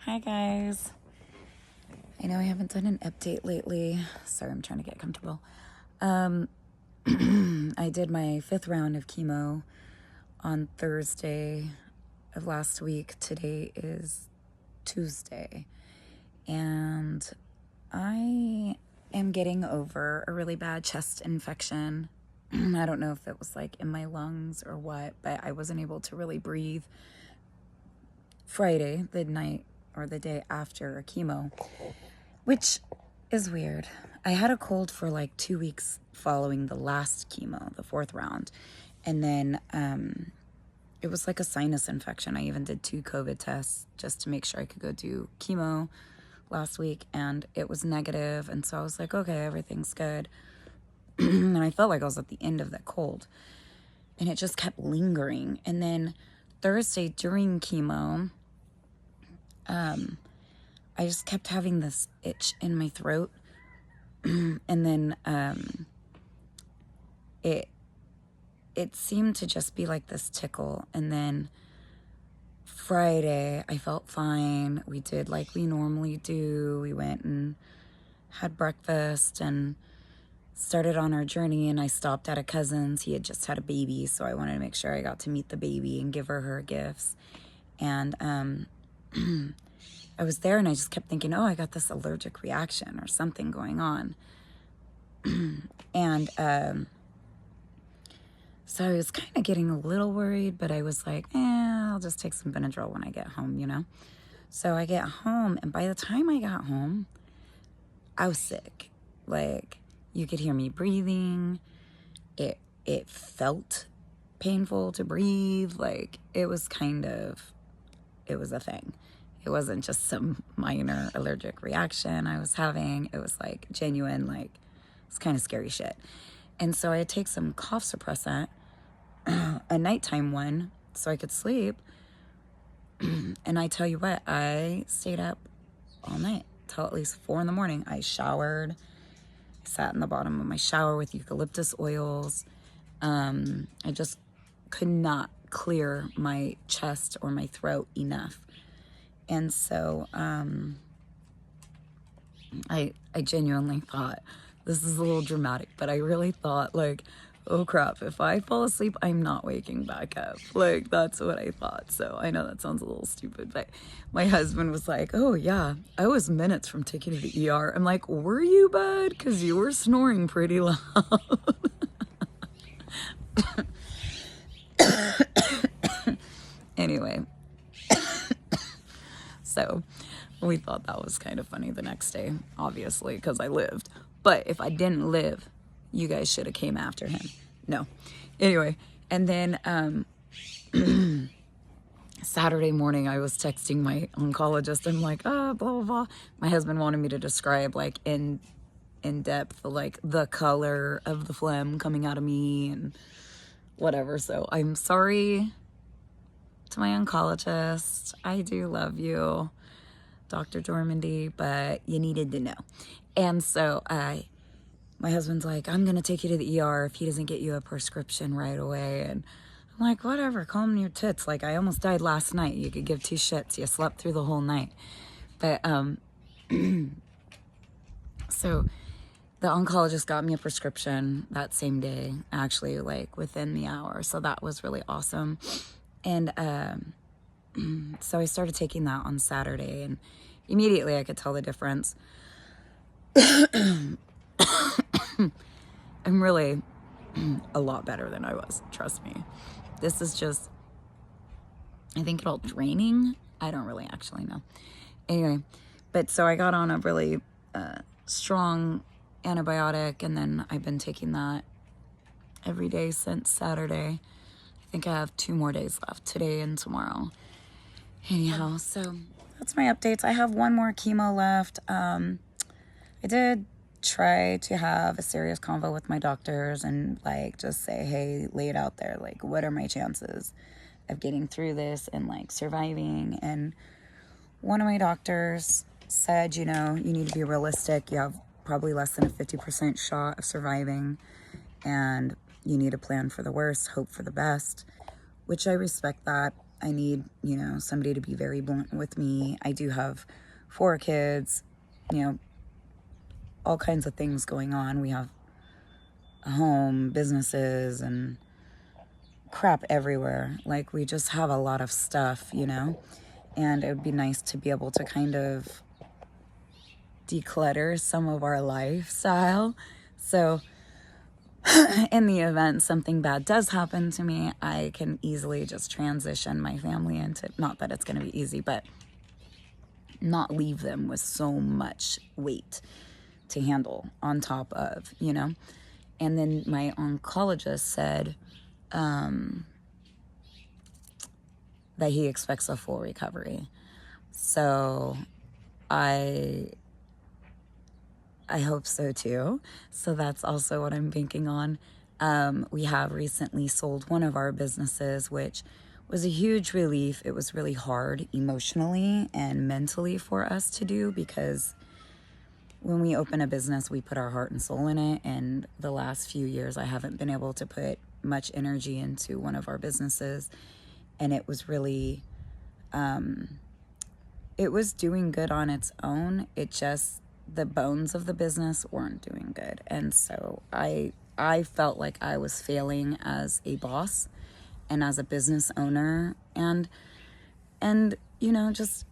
Hi guys. I know I haven't done an update lately. Sorry, I'm trying to get comfortable. I did my 5th round of chemo on Thursday of last week. Today is Tuesday. And I am getting over a really bad chest infection. I don't know if it was like in my lungs or what, but I wasn't able to really breathe Friday, the night or the day after chemo, which is weird. I had a cold for like 2 weeks following the last chemo, the 4th round. And then it was like a sinus infection. I even did 2 COVID tests just to make sure I could go do chemo last week, and it was negative. And so I was like, okay, everything's good. And I felt like I was at the end of that cold, and it just kept lingering. And then Thursday during chemo, I just kept having this itch in my throat. And then it seemed to just be like this tickle. And then Friday I felt fine. We did like we normally do. We went and had breakfast and started on our journey, and I stopped at a cousin's. He had just had a baby, so I wanted to make sure I got to meet the baby and give her gifts. And I was there, and I just kept thinking, oh, I got this allergic reaction or something going on. And so I was kind of getting a little worried, but I was like, I'll just take some Benadryl when I get home, you know? So I get home, and by the time I got home, I was sick. Like, you could hear me breathing. It felt painful to breathe. Like, it was a thing. It wasn't just some minor allergic reaction I was having. It was like genuine, like, it's kind of scary shit. And so I had to take some cough suppressant, a nighttime one, so I could sleep. And I tell you what, I stayed up all night till at least 4 a.m. I showered. I sat in the bottom of my shower with eucalyptus oils. I just could not clear my chest or my throat enough. And so I genuinely thought, this is a little dramatic, but I really thought, like, oh crap, if I fall asleep, I'm not waking back up. Like, that's what I thought. So I know that sounds a little stupid, but my husband was like, oh yeah, I was minutes from taking you to the ER. I'm like, were you, bud? Because you were snoring pretty loud. Anyway. So we thought that was kind of funny the next day, obviously, because I lived. But if I didn't live, you guys should have came after him. No. Anyway, and then Saturday morning, I was texting my oncologist. I'm like, blah, blah, blah. My husband wanted me to describe, like, in depth, like, the color of the phlegm coming out of me and whatever. So I'm sorry to my oncologist. I do love you, Dr. Dormandy, but you needed to know. And so my husband's like, I'm gonna take you to the ER if he doesn't get you a prescription right away. And I'm like, whatever, calm your tits. Like, I almost died last night. You could give 2 shits. You slept through the whole night. But so the oncologist got me a prescription that same day, actually, like within the hour. So that was really awesome. And so I started taking that on Saturday, and immediately I could tell the difference. I'm really a lot better than I was, trust me. This is just, I think it's all draining. I don't really actually know. Anyway, but so I got on a really strong antibiotic, and then I've been taking that every day since Saturday. I think I have 2 more days left, today and tomorrow. Anyhow, so that's my updates. I have 1 more chemo left. I did try to have a serious convo with my doctors and, like, just say, hey, lay it out there. Like, what are my chances of getting through this and, like, surviving? And one of my doctors said, you know, you need to be realistic. You have probably less than a 50% shot of surviving, and you need to plan for the worst, hope for the best, which I respect that. I need, somebody to be very blunt with me. I do have 4 kids, all kinds of things going on. We have a home, businesses, and crap everywhere. Like, we just have a lot of stuff, and it would be nice to be able to kind of declutter some of our lifestyle. So in the event something bad does happen to me, I can easily just transition my family into, not that it's going to be easy, but not leave them with so much weight to handle on top of, And then my oncologist said that he expects a full recovery. So I hope so too. So that's also what I'm banking on. We have recently sold one of our businesses, which was a huge relief. It was really hard emotionally and mentally for us to do, because when we open a business, we put our heart and soul in it. And the last few years, I haven't been able to put much energy into one of our businesses. And it was really, it was doing good on its own. It just, the bones of the business weren't doing good. And so I felt like I was failing as a boss and as a business owner, and just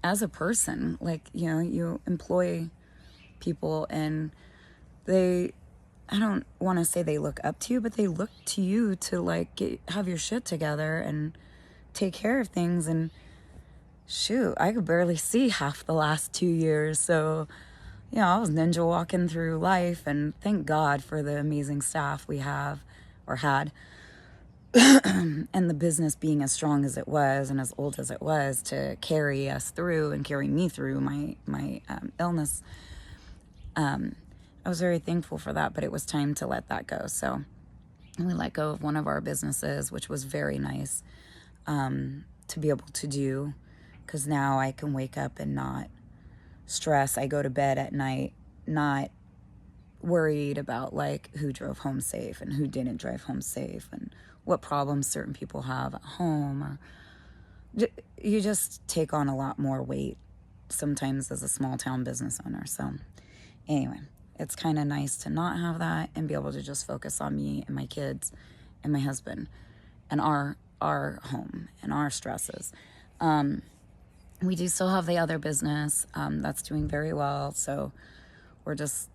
as a person. Like, you employ people, and I don't want to say they look up to you, but they look to you to like have your shit together and take care of things. And shoot, I could barely see half the last 2 years. So, I was ninja walking through life, and thank God for the amazing staff we have or had. And the business being as strong as it was and as old as it was to carry us through and carry me through my illness. I was very thankful for that, but it was time to let that go. So we let go of one of our businesses, which was very nice to be able to do, because now I can wake up and not stress. I go to bed at night not worried about like who drove home safe and who didn't drive home safe and what problems certain people have at home. Or you just take on a lot more weight sometimes as a small town business owner. So anyway, it's kind of nice to not have that and be able to just focus on me and my kids and my husband and our home and our stresses. We do still have the other business that's doing very well. So we're just,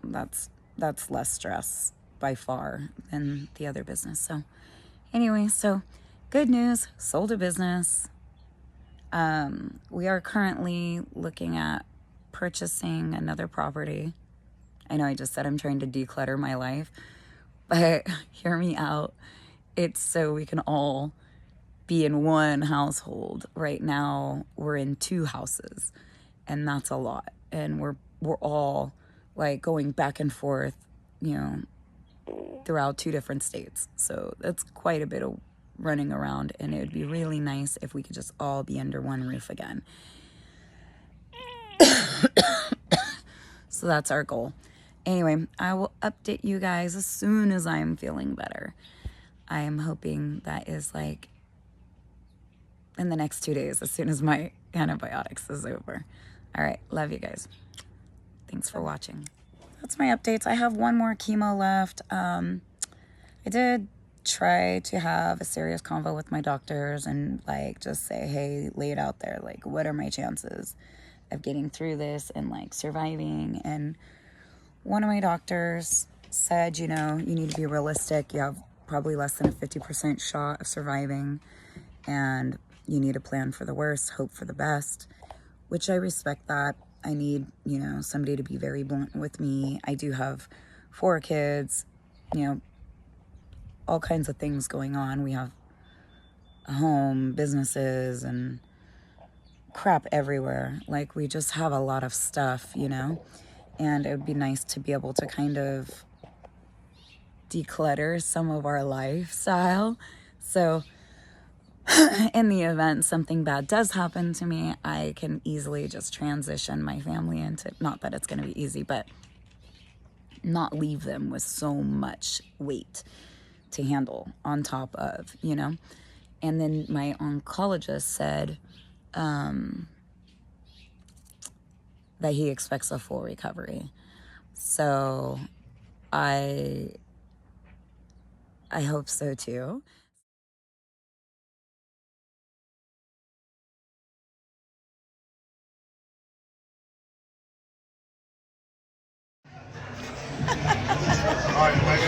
that's less stress by far than the other business. So anyway, so good news, sold a business. We are currently looking at purchasing another property. I know I just said I'm trying to declutter my life, but hear me out. It's so we can all be in one household. Right now, we're in 2 houses, and that's a lot. And we're all like going back and forth, throughout 2 different states. So that's quite a bit of running around, and it would be really nice if we could just all be under one roof again. So that's our goal. Anyway, I will update you guys as soon as I'm feeling better. I am hoping that is like in the next 2 days, as soon as my antibiotics is over. All right, love you guys. Thanks for watching. That's my updates. I have 1 more chemo left. I did try to have a serious convo with my doctors and like just say, hey, lay it out there. Like, what are my chances of getting through this and like surviving? And one of my doctors said, you need to be realistic. You have probably less than a 50% shot of surviving, and you need to plan for the worst, hope for the best, which I respect that. I need, somebody to be very blunt with me. I do have 4 kids, all kinds of things going on. We have a home, businesses, and crap everywhere. Like, we just have a lot of stuff, and it would be nice to be able to kind of declutter some of our lifestyle. So in the event something bad does happen to me, I can easily just transition my family into, not that it's going to be easy, but not leave them with so much weight to handle on top of, And then my oncologist said that he expects a full recovery. So I hope so too. All right,